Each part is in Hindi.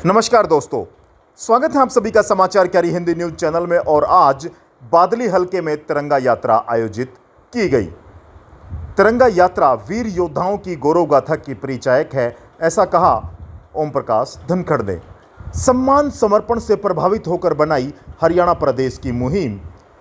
नमस्कार दोस्तों, स्वागत है आप सभी का समाचार कैरी हिंदी न्यूज चैनल में। और आज बादली हलके में तिरंगा यात्रा आयोजित की गई। तिरंगा यात्रा वीर योद्धाओं की गौरव गाथा की परिचायक है, ऐसा कहा ओम प्रकाश धनखड़ ने। सम्मान समर्पण से प्रभावित होकर बनाई हरियाणा प्रदेश की मुहिम।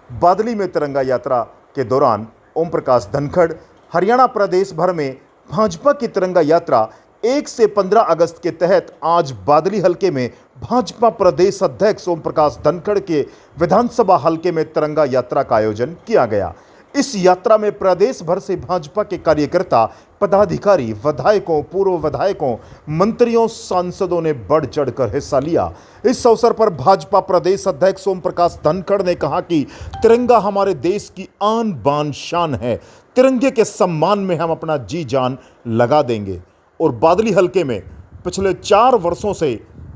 बादली में तिरंगा यात्रा के दौरान ओम प्रकाश धनखड़ हरियाणा प्रदेश भर में भाजपा की तिरंगा यात्रा 1 से 15 अगस्त के तहत आज बादली हलके में भाजपा प्रदेश अध्यक्ष ओम प्रकाश धनखड़ के विधानसभा हलके में तिरंगा यात्रा का आयोजन किया गया। इस यात्रा में प्रदेश भर से भाजपा के कार्यकर्ता, पदाधिकारी, विधायकों, पूर्व विधायकों, मंत्रियों, सांसदों ने बढ़ चढ़कर हिस्सा लिया। इस अवसर पर भाजपा प्रदेश अध्यक्ष ओम प्रकाश धनखड़ ने कहा कि तिरंगा हमारे देश की आन बान शान है। तिरंगे के सम्मान में हम अपना जी जान लगा देंगे। और बादली हलके में पिछले 4 वर्षों से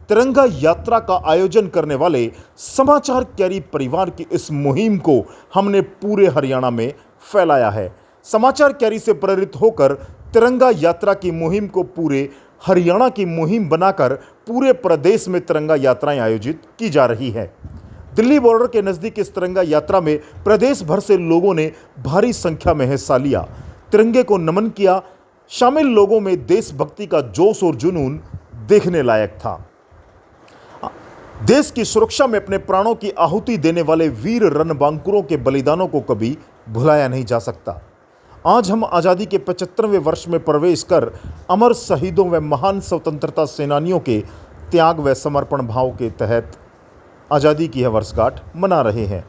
तिरंगा यात्रा का आयोजन करने वाले समाचार कैरी परिवार की इस मुहिम को हमने पूरे हरियाणा में फैलाया है। समाचार कैरी से प्रेरित होकर तिरंगा यात्रा की मुहिम को पूरे हरियाणा की मुहिम बनाकर पूरे प्रदेश में तिरंगा यात्राएं आयोजित की जा रही है। दिल्ली बॉर्डर के नजदीक इस तिरंगा यात्रा में प्रदेश भर से लोगों ने भारी संख्या में हिस्सा लिया, तिरंगे को नमन किया। शामिल लोगों में देशभक्ति का जोश और जुनून देखने लायक था। देश की सुरक्षा में अपने प्राणों की आहुति देने वाले वीर रणबांकुरों के बलिदानों को कभी भुलाया नहीं जा सकता। आज हम आज़ादी के 75वें वर्ष में प्रवेश कर अमर शहीदों व महान स्वतंत्रता सेनानियों के त्याग व समर्पण भाव के तहत आज़ादी की यह वर्षगांठ मना रहे हैं।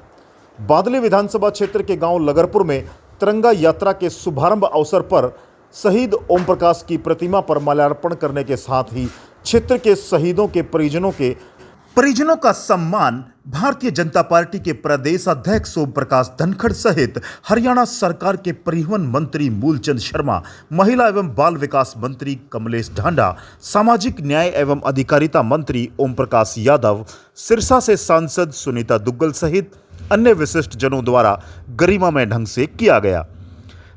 बादली विधानसभा क्षेत्र के गांव लगरपुर में तिरंगा यात्रा के शुभारंभ अवसर पर शहीद ओम प्रकाश की प्रतिमा पर माल्यार्पण करने के साथ ही क्षेत्र के शहीदों के परिजनों का सम्मान भारतीय जनता पार्टी के प्रदेश अध्यक्ष ओम प्रकाश धनखड़ सहित हरियाणा सरकार के परिवहन मंत्री मूलचंद शर्मा, महिला एवं बाल विकास मंत्री कमलेश ढांडा, सामाजिक न्याय एवं अधिकारिता मंत्री ओम प्रकाश यादव, सिरसा से सांसद सुनीता दुग्गल सहित अन्य विशिष्ट जनों द्वारा गरिमामय ढंग से किया गया।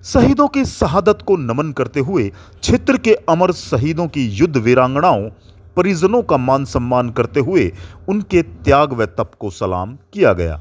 शहीदों की शहादत को नमन करते हुए क्षेत्र के अमर शहीदों की युद्ध वीरांगनाओं, परिजनों का मान सम्मान करते हुए उनके त्याग व तप को सलाम किया गया।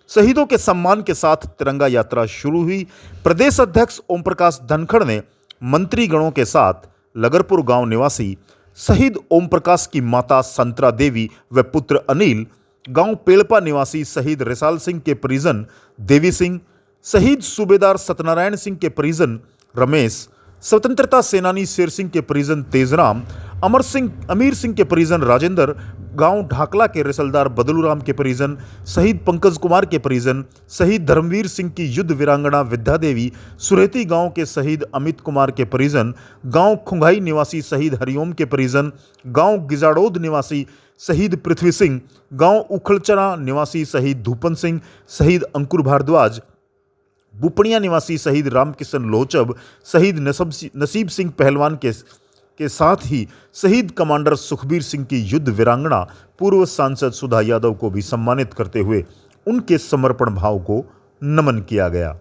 शहीदों के सम्मान के साथ तिरंगा यात्रा शुरू हुई। प्रदेश अध्यक्ष ओम प्रकाश धनखड़ ने मंत्रीगणों के साथ लगरपुर गांव निवासी शहीद ओम प्रकाश की माता संतरा देवी व पुत्र अनिल, गांव पेड़पा निवासी शहीद रिसाल सिंह के परिजन देवी सिंह, शहीद सूबेदार सत्यनारायण सिंह के परिजन रमेश, स्वतंत्रता सेनानी शेर सिंह के परिजन तेजराम, अमीर सिंह के परिजन राजेंद्र, गांव ढाकला के रिसलदार बदलूराम के परिजन, शहीद पंकज कुमार के परिजन, शहीद धर्मवीर सिंह की युद्ध वीरांगना विद्या देवी, सुरेती गांव के शहीद अमित कुमार के परिजन, गांव खुंगाई निवासी शहीद हरिओम के परिजन, गांव गिजाड़ोद निवासी शहीद पृथ्वी सिंह, गांव उखलचना निवासी शहीद धूपन सिंह, शहीद अंकुर भारद्वाज, बुपनिया निवासी शहीद रामकिशन लोचब, शहीद नसीब सिंह पहलवान के साथ ही शहीद कमांडर सुखबीर सिंह की युद्ध वीरांगना पूर्व सांसद सुधा यादव को भी सम्मानित करते हुए उनके समर्पण भाव को नमन किया गया।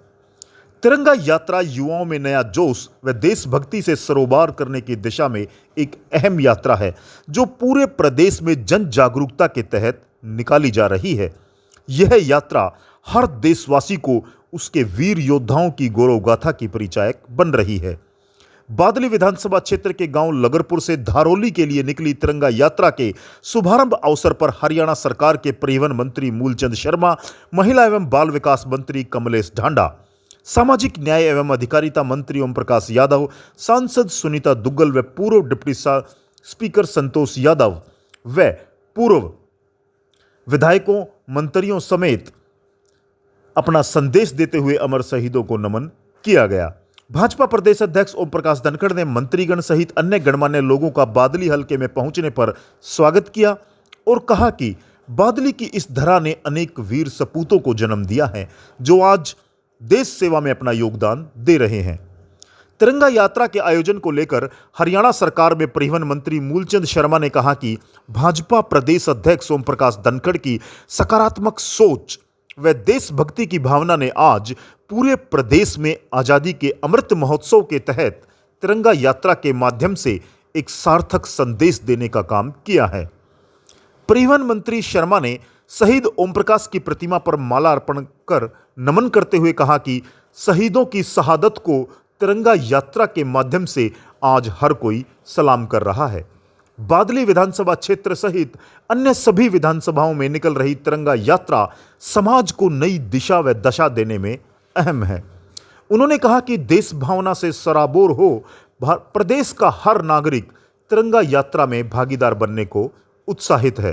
तिरंगा यात्रा युवाओं में नया जोश व देशभक्ति से सरोबार करने की दिशा में एक अहम यात्रा है, जो पूरे प्रदेश में जन जागरूकता के तहत निकाली जा रही है। यह यात्रा हर देशवासी को उसके वीर योद्धाओं की गौरव गाथा की परिचायक बन रही है। बादली विधानसभा क्षेत्र के गांव लगरपुर से धारोली के लिए निकली तिरंगा यात्रा के शुभारंभ अवसर पर हरियाणा सरकार के परिवहन मंत्री मूलचंद शर्मा, महिला एवं बाल विकास मंत्री कमलेश ढांडा, सामाजिक न्याय एवं अधिकारिता मंत्री ओम प्रकाश यादव, सांसद सुनीता दुग्गल व पूर्व डिप्टी स्पीकर संतोष यादव व पूर्व विधायकों, मंत्रियों समेत अपना संदेश देते हुए अमर शहीदों को नमन किया गया। भाजपा प्रदेश अध्यक्ष ओम प्रकाश धनखड़ ने मंत्रीगण सहित अन्य गणमान्य लोगों का बादली हलके में पहुंचने पर स्वागत किया और कहा कि बादली की इस धरा ने अनेक वीर सपूतों को जन्म दिया है, जो आज देश सेवा में अपना योगदान दे रहे हैं। तिरंगा यात्रा के आयोजन को लेकर हरियाणा सरकार में परिवहन मंत्री मूलचंद शर्मा ने कहा कि भाजपा प्रदेश अध्यक्ष ओम प्रकाश धनखड़ की सकारात्मक सोच व देशभक्ति की भावना ने आज पूरे प्रदेश में आज़ादी के अमृत महोत्सव के तहत तिरंगा यात्रा के माध्यम से एक सार्थक संदेश देने का काम किया है। परिवहन मंत्री शर्मा ने शहीद ओम प्रकाश की प्रतिमा पर माला अर्पण कर नमन करते हुए कहा कि शहीदों की शहादत को तिरंगा यात्रा के माध्यम से आज हर कोई सलाम कर रहा है। बादली विधानसभा क्षेत्र सहित अन्य सभी विधानसभाओं में निकल रही तिरंगा यात्रा समाज को नई दिशा व दशा देने में अहम है। उन्होंने कहा कि देश भावना से सराबोर हो प्रदेश का हर नागरिक तिरंगा यात्रा में भागीदार बनने को उत्साहित है।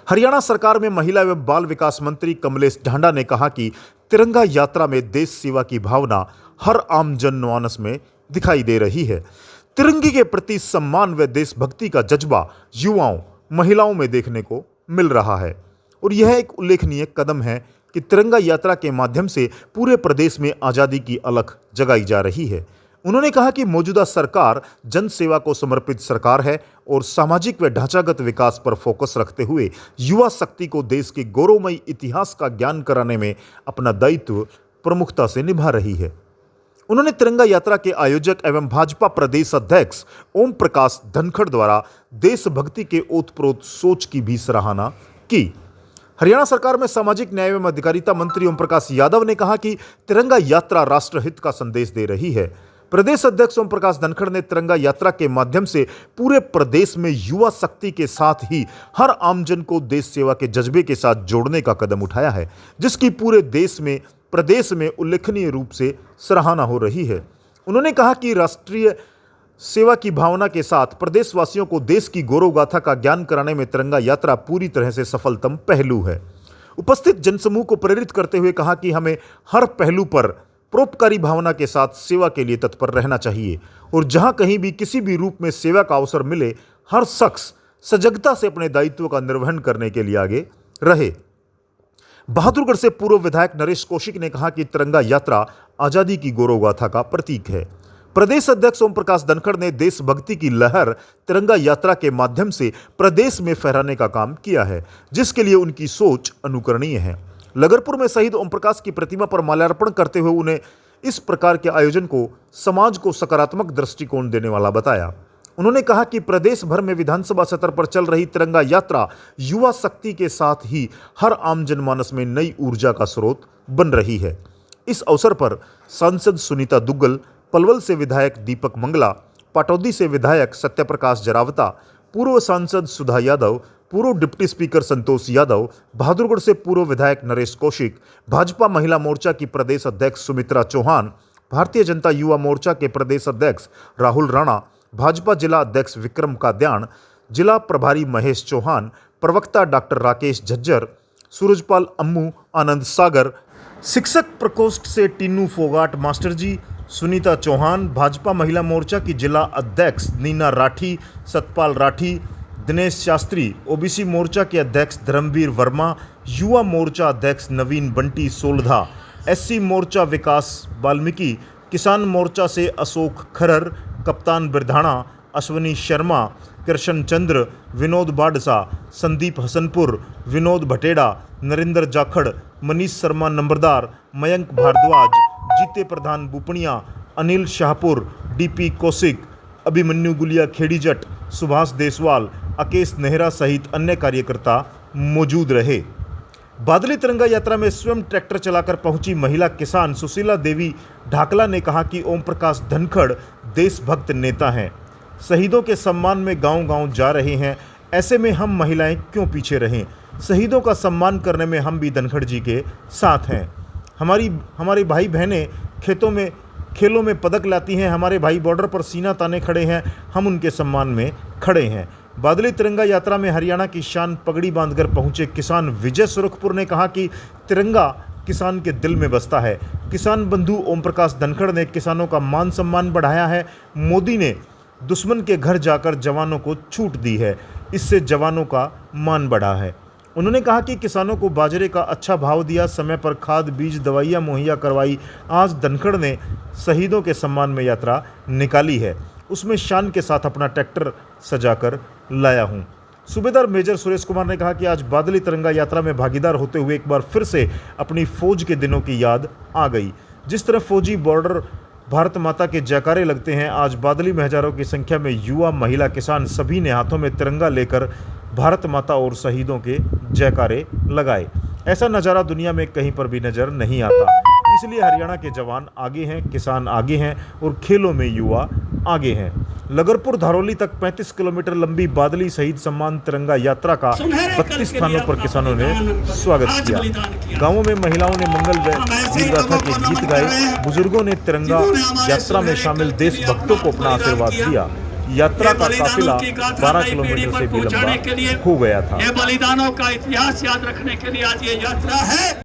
हरियाणा सरकार में महिला एवं बाल विकास मंत्री कमलेश ढांडा ने कहा कि तिरंगा यात्रा में देश सेवा की भावना हर आम जनमानस में दिखाई दे रही है। तिरंगे के प्रति सम्मान व देशभक्ति का जज्बा युवाओं, महिलाओं में देखने को मिल रहा है और यह एक उल्लेखनीय कदम है कि तिरंगा यात्रा के माध्यम से पूरे प्रदेश में आज़ादी की अलख जगाई जा रही है। उन्होंने कहा कि मौजूदा सरकार जन सेवा को समर्पित सरकार है और सामाजिक व ढांचागत विकास पर फोकस रखते हुए युवा शक्ति को देश के गौरवमयी इतिहास का ज्ञान कराने में अपना दायित्व प्रमुखता से निभा रही है। उन्होंने तिरंगा यात्रा के आयोजक एवं भाजपा प्रदेश अध्यक्ष ओम प्रकाश धनखड़ द्वारा देशभक्ति के ओतप्रोत सोच की भी सराहना की। हरियाणा सरकार में सामाजिक न्याय एवं अधिकारिता मंत्री ओम प्रकाश यादव ने कहा कि तिरंगा यात्रा राष्ट्रहित का संदेश दे रही है। प्रदेश अध्यक्ष ओम प्रकाश धनखड़ ने तिरंगा यात्रा के माध्यम से पूरे प्रदेश में युवा शक्ति के साथ ही हर आमजन को देश सेवा के जज्बे के साथ जोड़ने का कदम उठाया है, जिसकी पूरे प्रदेश में उल्लेखनीय रूप से सराहना हो रही है। उन्होंने कहा कि राष्ट्रीय सेवा की भावना के साथ प्रदेशवासियों को देश की गौरव गाथा का ज्ञान कराने में तिरंगा यात्रा पूरी तरह से सफलतम पहलू है। उपस्थित जनसमूह को प्रेरित करते हुए कहा कि हमें हर पहलू पर परोपकारी भावना के साथ सेवा के लिए तत्पर रहना चाहिए और जहां कहीं भी किसी भी रूप में सेवा का अवसर मिले, हर शख्स सजगता से अपने दायित्व का निर्वहन करने के लिए आगे रहे। बहादुरगढ़ से पूर्व विधायक नरेश कौशिक ने कहा कि तिरंगा यात्रा आजादी की गौरव गाथा का प्रतीक है। प्रदेश अध्यक्ष ओम प्रकाश धनखड़ ने देशभक्ति की लहर तिरंगा यात्रा के माध्यम से प्रदेश में फहराने का काम किया है, जिसके लिए उनकी सोच अनुकरणीय है। लगरपुर में शहीद ओम प्रकाश की प्रतिमा पर माल्यार्पण करते हुए उन्हें इस प्रकार के आयोजन को समाज को सकारात्मक दृष्टिकोण देने वाला बताया। उन्होंने कहा कि प्रदेश भर में विधानसभा सत्र पर चल रही तिरंगा यात्रा युवा शक्ति के साथ ही हर आम जनमानस में नई ऊर्जा का स्रोत बन रही है। इस अवसर पर सांसद सुनीता दुग्गल, पलवल से विधायक दीपक मंगला, पाटौदी से विधायक सत्यप्रकाश जरावता, पूर्व सांसद सुधा यादव, पूर्व डिप्टी स्पीकर संतोष यादव, बहादुरगढ़ से पूर्व विधायक नरेश कौशिक, भाजपा महिला मोर्चा की प्रदेश अध्यक्ष सुमित्रा चौहान, भारतीय जनता युवा मोर्चा के प्रदेश अध्यक्ष राहुल राणा, भाजपा जिला अध्यक्ष विक्रम काद्याण, जिला प्रभारी महेश चौहान, प्रवक्ता डॉक्टर राकेश झज्जर, सूरजपाल अम्मू, आनंद सागर, शिक्षक प्रकोष्ठ से टीनू फोगाट मास्टर जी, सुनीता चौहान, भाजपा महिला मोर्चा की जिला अध्यक्ष नीना राठी, सतपाल राठी, दिनेश शास्त्री, ओबीसी मोर्चा के अध्यक्ष धर्मवीर वर्मा, युवा मोर्चा अध्यक्ष नवीन बंटी सोलधा, एससी मोर्चा विकास वाल्मीकि, किसान मोर्चा से अशोक खरर, कप्तान बिरधाणा, अश्वनी शर्मा, कृष्ण चंद्र, विनोद बाडसा, संदीप हसनपुर, विनोद भटेड़ा, नरेंद्र जाखड़, मनीष शर्मा नंबरदार, मयंक भारद्वाज, जीते प्रधान बुपनिया, अनिल शाहपुर, डीपी कौशिक, अभिमन्यु गुलिया खेड़ीजट, सुभाष देसवाल, अकेश नेहरा सहित अन्य कार्यकर्ता मौजूद रहे। बादली तिरंगा यात्रा में स्वयं ट्रैक्टर चलाकर पहुंची महिला किसान सुशीला देवी ढाकला ने कहा कि ओम प्रकाश धनखड़ देशभक्त नेता हैं, शहीदों के सम्मान में गांव-गांव जा रहे हैं। ऐसे में हम महिलाएं क्यों पीछे रहें? शहीदों का सम्मान करने में हम भी धनखड़ जी के साथ हैं। हमारे भाई बहनें खेलों में पदक लाती हैं, हमारे भाई बॉर्डर पर सीना ताने खड़े हैं, हम उनके सम्मान में खड़े हैं। बादली तिरंगा यात्रा में हरियाणा की शान पगड़ी बांधकर पहुंचे किसान विजय सुरखपुर ने कहा कि तिरंगा किसान के दिल में बसता है। किसान बंधु ओम प्रकाश धनखड़ ने किसानों का मान सम्मान बढ़ाया है। मोदी ने दुश्मन के घर जाकर जवानों को छूट दी है, इससे जवानों का मान बढ़ा है। उन्होंने कहा कि किसानों को बाजरे का अच्छा भाव दिया, समय पर खाद बीज दवाइयाँ मुहैया करवाई। आज धनखड़ ने शहीदों के सम्मान में यात्रा निकाली है, उसमें शान के साथ अपना ट्रैक्टर सजाकर लाया हूँ। सूबेदार मेजर सुरेश कुमार ने कहा कि आज बादली तिरंगा यात्रा में भागीदार होते हुए एक बार फिर से अपनी फौज के दिनों की याद आ गई। जिस तरह फौजी बॉर्डर भारत माता के जयकारे लगते हैं, आज बादली में हजारों की संख्या में युवा, महिला, किसान सभी ने हाथों में तिरंगा लेकर भारत माता और शहीदों के जयकारे लगाए। ऐसा नज़ारा दुनिया में कहीं पर भी नज़र नहीं आता। इसलिए हरियाणा के जवान आगे हैं, किसान आगे हैं और खेलों में युवा आगे हैं। लगरपुर धारौली तक 35 किलोमीटर लंबी बादली शहीद सम्मान तिरंगा यात्रा का 32 स्थानों पर किसानों ने स्वागत किया। गांवों में महिलाओं ने मंगल व वीर गाथा के गीत गाए। बुजुर्गों ने तिरंगा यात्रा में शामिल देशभक्तों को अपना आशीर्वाद दिया। यात्रा का काफिला 12 किलोमीटर से भी लंबा हो गया था। ये बलिदानों का इतिहास याद रखने के लिए आज ये यात्रा है।